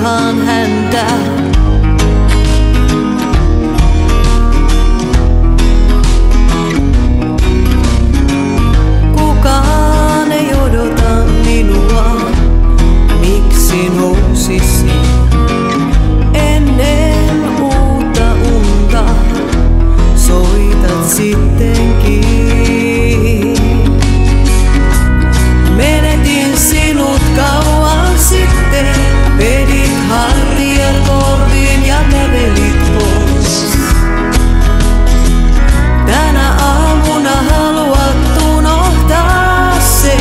kaihaan häntä. Kukaan ei odota minua, miksi nousisi ennen uutta unta, soitat sittenkin. Menetin sinut kauan sitten, vedit hartian korviin ja kävelit pois. Tänä aamuna haluat unohtaa se,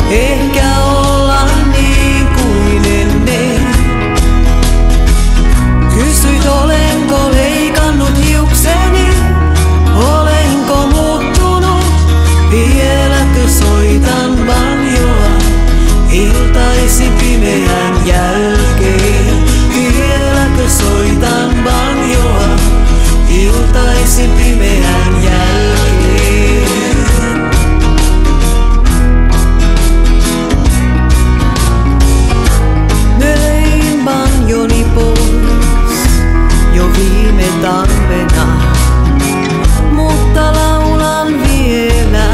ehkä olla niin kuin ennen. Kysyit olenko leikannut hiukseni, olenko muuttunut, vieläkö soitan banjoa iltaisin pimeän jälkeen. Vieläkö soitan banjoa iltaisin pimeän jälkeen. Möin banjoni pois jo viime talvena, mutta laulan vielä.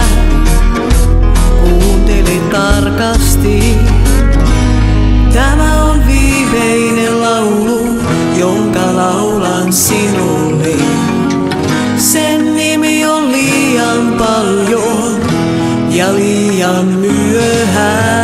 Kuuntele tarkasti. Tämä on viimeinen laulu, jonka laulan sinulle. Sen nimi on liian paljon ja liian myöhään.